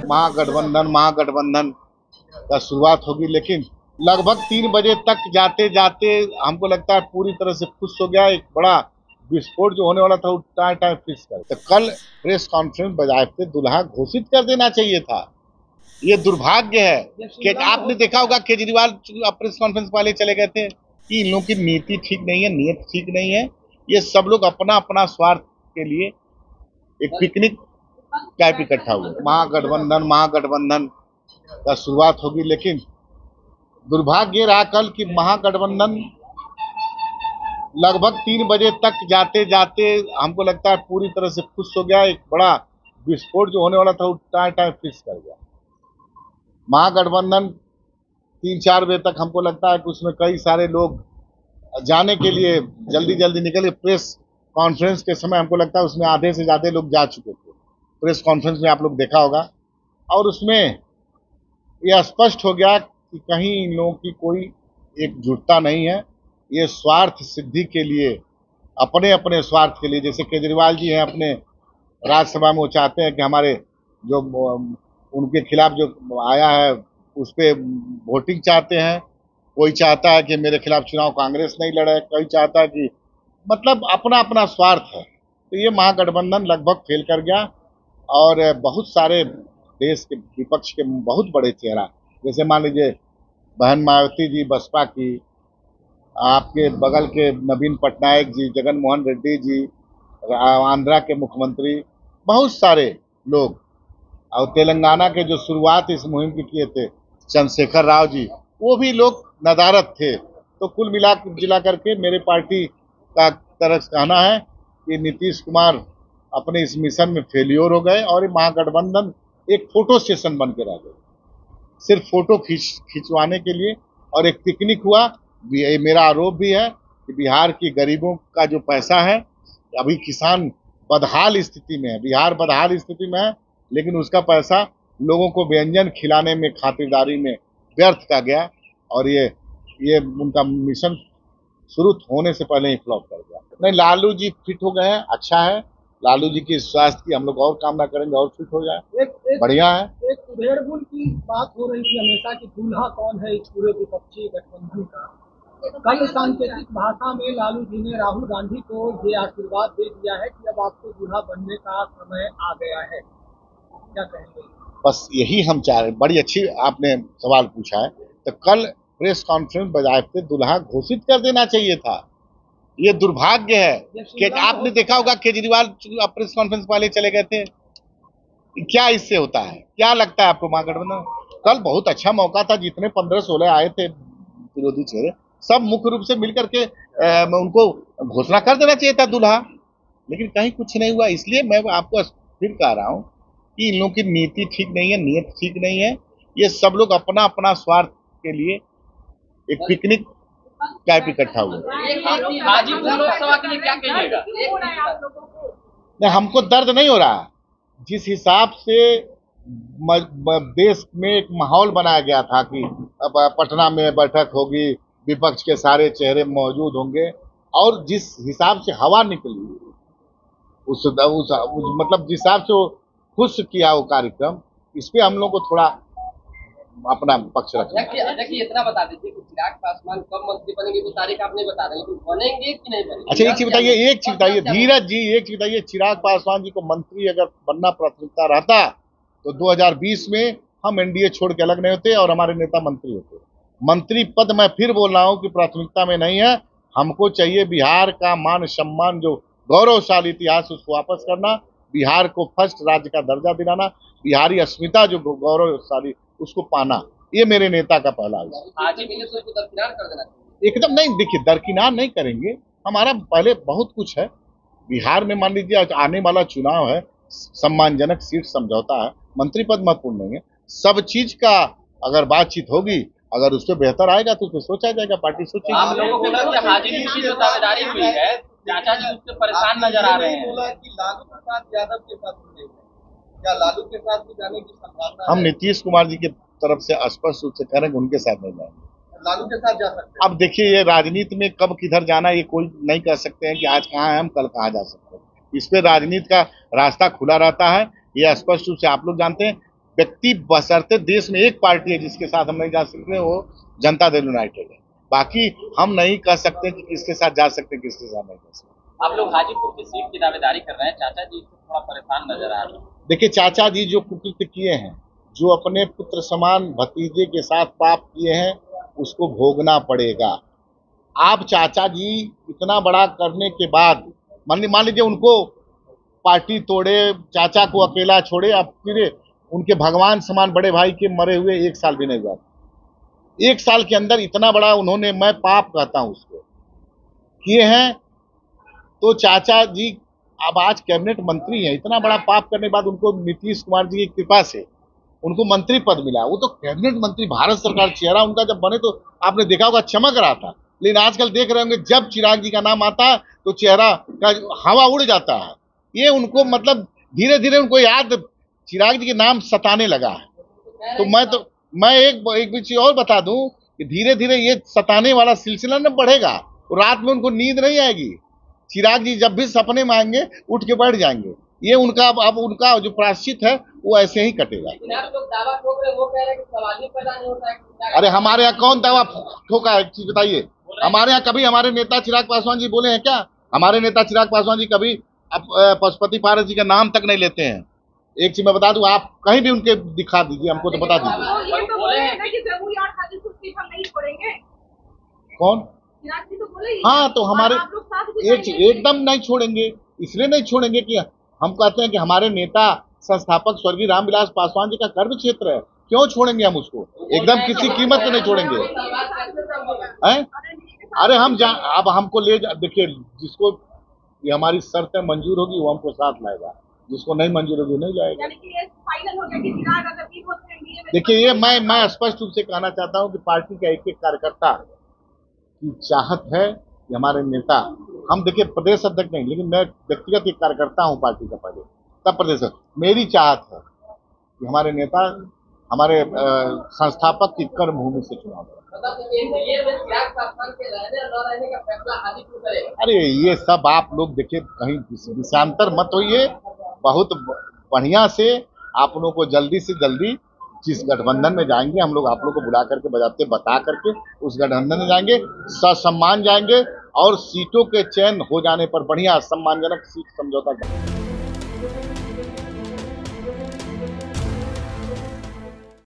महागठबंधन महागठबंधन का शुरुआत होगी, लेकिन लगभग 3 बजे तक जाते जाते हमको लगता है पूरी तरह से खुश हो गया। एक बड़ा विस्फोट जो होने वाला था वो टाइम फिक्स कर, तो कल प्रेस कॉन्फ्रेंस बजाते दुल्हा घोषित कर देना चाहिए था। ये दुर्भाग्य है कि आपने देखा होगा केजरीवाल प्रेस कॉन्फ्रेंस वाले चले गए थे कि इन लोगों की नीति ठीक नहीं है, नीयत ठीक नहीं है। ये सब लोग अपना अपना स्वार्थ के लिए एक पिकनिक टाइप इकट्ठा हुए। महागठबंधन का शुरुआत होगी, लेकिन दुर्भाग्य रहा कल कि महागठबंधन लगभग 3 बजे तक जाते जाते हमको लगता है पूरी तरह से खुश हो गया। एक बड़ा विस्फोट जो होने वाला था वो टाइम फिक्स कर गया। महागठबंधन 3-4 बजे तक हमको लगता है कि उसमें कई सारे लोग जाने के लिए जल्दी निकले। प्रेस कॉन्फ्रेंस के समय हमको लगता है उसमें आधे से ज्यादा लोग जा चुके थे। प्रेस कॉन्फ्रेंस में आप लोग देखा होगा, और उसमें यह स्पष्ट हो गया कि कहीं इन लोगों की कोई एकजुटता नहीं है। ये स्वार्थ सिद्धि के लिए, अपने अपने स्वार्थ के लिए, जैसे केजरीवाल जी हैं अपने राज्यसभा में वो चाहते हैं कि हमारे जो उनके खिलाफ जो आया है उस पर वोटिंग चाहते हैं। कोई चाहता है कि मेरे खिलाफ चुनाव कांग्रेस नहीं लड़े, कोई चाहता है कि मतलब अपना अपना स्वार्थ है। तो ये महागठबंधन लगभग फेल कर गया, और बहुत सारे देश के विपक्ष के बहुत बड़े चेहरा, जैसे मान लीजिए बहन मायावती जी बसपा की, आपके बगल के नवीन पटनायक जी, जगन मोहन रेड्डी जी, आंध्रा के मुख्यमंत्री, बहुत सारे लोग, और तेलंगाना के जो शुरुआत इस मुहिम की किए थे चंद्रशेखर राव जी, वो भी लोग नदारत थे। तो कुल मिला करके मेरे पार्टी का तरफ कहना है कि नीतीश कुमार अपने इस मिशन में फेलियर हो गए, और ये महागठबंधन एक फोटो सेशन बन के रह गए, सिर्फ फोटो खिंचवाने के लिए, और एक पिकनिक हुआ। मेरा आरोप भी है कि बिहार की गरीबों का जो पैसा है, अभी किसान बदहाल स्थिति में है, बिहार बदहाल स्थिति में है, लेकिन उसका पैसा लोगों को व्यंजन खिलाने में, खातिरदारी में व्यर्थ का गया, और ये उनका मिशन शुरू होने से पहले ही फ्लॉप कर गया। नहीं, लालू जी फिट हो गए हैं, अच्छा है। लालू जी की स्वास्थ्य की हम लोग और कामना करेंगे और फिट हो जाए, बढ़िया है। एक उधेड़बुल की बात हो रही थी हमेशा कि दूल्हा कौन है इस पूरे विपक्षी गठबंधन का। कल सांकेतिक भाषा में लालू जी ने राहुल गांधी को ये आशीर्वाद दे दिया है कि अब आपको दूल्हा बनने का समय आ गया है, क्या कहेंगे? बस यही हम चाह रहे। बड़ी अच्छी आपने सवाल पूछा है। तो कल प्रेस कॉन्फ्रेंस बजाते दुल्हा घोषित कर देना चाहिए था। ये दुर्भाग्य है कि आपने देखा होगा केजरीवाल प्रेस कॉन्फ्रेंस वाले चले गए थे। क्या इससे होता है? क्या लगता है आपको महागठबंधन? कल बहुत अच्छा मौका था, जितने 15-16 आए थे विरोधी चेहरे, सब मुख्य रूप से मिलकर के उनको घोषणा कर देना चाहिए था दूल्हा, लेकिन कहीं कुछ नहीं हुआ। इसलिए मैं आपको फिर कह रहा हूँ कि इन लोगों की नीति ठीक नहीं है, नीयत ठीक नहीं है। ये सब लोग अपना अपना स्वार्थ के लिए एक पिकनिक टाइप इकट्ठा हुए। नहीं, हमको दर्द नहीं हो रहा। जिस हिसाब से देश में एक माहौल बनाया गया था कि अब पटना में बैठक होगी, विपक्ष के सारे चेहरे मौजूद होंगे, और जिस हिसाब से हवा निकली उस मतलब जिस हिसाब से वो खुश किया वो कार्यक्रम, इस पे हम लोग को थोड़ा अपना पक्ष रखना। देखिए इतना बता दीजिए कि चिराग पासवान कब मंत्री बनेंगे वो तारीख आप नहीं बता रहे, लेकिन बनेंगे कि नहीं बनेंगे? अच्छा, एक चीज बताइए धीरज जी, एक चीज बताइए, चिराग पासवान जी को मंत्री अगर बनना प्राथमिकता रहता तो 2020 में हम एनडीए छोड़ के अलग नहीं होते और हमारे नेता मंत्री होते। मंत्री पद मैं फिर बोल रहा हूँ कि प्राथमिकता में नहीं है। हमको चाहिए बिहार का मान सम्मान, जो गौरवशाली इतिहास, उसको वापस करना, बिहार को फर्स्ट राज्य का दर्जा दिलाना, बिहारी अस्मिता जो गौरवशाली उसको पाना। ये मेरे नेता का पहला एकदम नहीं। देखिए, दरकिनार नहीं करेंगे, हमारा पहले बहुत कुछ है बिहार में। मान लीजिए आने वाला चुनाव है, सम्मानजनक सीट समझौता है, मंत्री पद महत्वपूर्ण नहीं है। सब चीज का अगर बातचीत होगी, अगर उस पर बेहतर आएगा तो उसमें सोचा जाएगा, पार्टी सोचेगी। आप लोगों को लगा कि हाजीपुर की जो दावेदारी हुई है, चाचा जी उससे परेशान नजर आ रहे हैं। बोला कि लालू प्रसाद यादव के साथ मिलेंगे, क्या लालू के साथ भी जाने की संभावना? हम नीतीश कुमार जी की तरफ से स्पष्ट रूप से कह रहे हैं उनके साथ नहीं जाएंगे, लालू के साथ जा सकते हैं। अब देखिए, ये राजनीति में कब किधर जाना ये कोई नहीं कह सकते हैं कि आज कहाँ है हम, कल कहाँ जा सकते हैं। इस पे राजनीति का रास्ता खुला रहता है, ये स्पष्ट रूप से आप लोग जानते हैं। व्यक्ति बशर्ते देश में एक पार्टी है जिसके साथ हम नहीं जा सकते, वो जनता दल यूनाइटेड है। बाकी हम नहीं कह सकते कि किसके साथ जा सकते, किसके साथ नहीं जा सकते। आप लोग हाजीपुर की सीट की दावेदारी कर रहे हैं, चाचा जी थोड़ा परेशान नजर आ रहे हैं। देखिए, चाचा जी जो कुकृत्य किए हैं, जो अपने पुत्र समान भतीजे के साथ पाप किए हैं, उसको भोगना पड़ेगा। आप चाचा जी इतना बड़ा करने के बाद मान लीजिए उनको पार्टी तोड़े, चाचा को अकेला छोड़े, अब फिर उनके भगवान समान बड़े भाई के मरे हुए 1 साल भी नहीं हुआ। 1 साल के अंदर इतना बड़ा उन्होंने, मैं पाप कहता हूं उसको, किए हैं। तो चाचा जी अब आज कैबिनेट मंत्री हैं, इतना बड़ा पाप करने के बाद उनको नीतीश कुमार जी की कृपा से उनको मंत्री पद मिला। वो तो कैबिनेट मंत्री, भारत सरकार, चेहरा उनका जब बने तो आपने देखा होगा चमक रहा था। लेकिन आजकल देख रहे होंगे जब चिराग जी का नाम आता है तो चेहरा का हवा उड़ जाता है। ये उनको मतलब धीरे धीरे उनको याद चिराग जी के नाम सताने लगा है। तो मैं एक चीज और बता दूं कि धीरे धीरे ये सताने वाला सिलसिला न बढ़ेगा, तो रात में उनको नींद नहीं आएगी। चिराग जी जब भी सपने में आएंगे उठ के बैठ जाएंगे। ये उनका अब उनका जो प्रायश्चित है वो ऐसे ही कटेगा। दावा ठोक रहे, वो कह रहे हैं कि सवाल ही पैदा नहीं होता है। अरे हमारे यहाँ कौन दावा ठोका है, एक चीज बताइए। हमारे यहाँ कभी हमारे नेता चिराग पासवान जी बोले हैं क्या? हमारे नेता चिराग पासवान जी कभी पशुपति पारस जी का नाम तक नहीं लेते हैं। एक चीज मैं बता दूं, आप कहीं भी उनके दिखा दीजिए, हमको तो बता दीजिए। ये तो बोले हैं कि जमुई और हाजीपुर सीट हम नहीं छोड़ेंगे। कौन? चिराग जी तो बोले ही। हाँ, तो हमारे आप लोग साथ भी जाएंगे। एकदम नहीं छोड़ेंगे। इसलिए नहीं छोड़ेंगे कि हम कहते हैं कि हमारे नेता संस्थापक स्वर्गीय रामविलास पासवान जी का कर्म क्षेत्र है, क्यों छोड़ेंगे हम उसको? एकदम किसी कीमत पे नहीं छोड़ेंगे। हैं? अरे अब हमको देखिए, जिसको ये हमारी शर्तें मंजूर होगी वो हमको साथ लाएगा, जिसको नहीं मंजूर होगी नहीं लाएगा। यानी कि ये फाइनल हो गया कि चिराग अगर भी होते हैं एनडीए में। देखिए, ये मैं स्पष्ट रूप से कहना चाहता हूं कि पार्टी का एक एक कार्यकर्ता की चाहत है कि हमारे नेता, हम देखिए प्रदेश अध्यक्ष नहीं, लेकिन मैं व्यक्तिगत एक कार्यकर्ता हूं पार्टी का, पहले तब प्रदेश। मेरी चाहत है कि हमारे नेता हमारे संस्थापक की कर्म भूमि से चुनाव करें। अरे ये सब आप लोग देखिए, कहीं विषयांतर मत होइए। बहुत बढ़िया से आप लोगों को जल्दी से जल्दी जिस गठबंधन में जाएंगे, हम लोग आप लोग को बुला करके बता करके उस गठबंधन में जाएंगे, ससम्मान जाएंगे और सीटों के चयन हो जाने पर बढ़िया सम्मानजनक सीट समझौता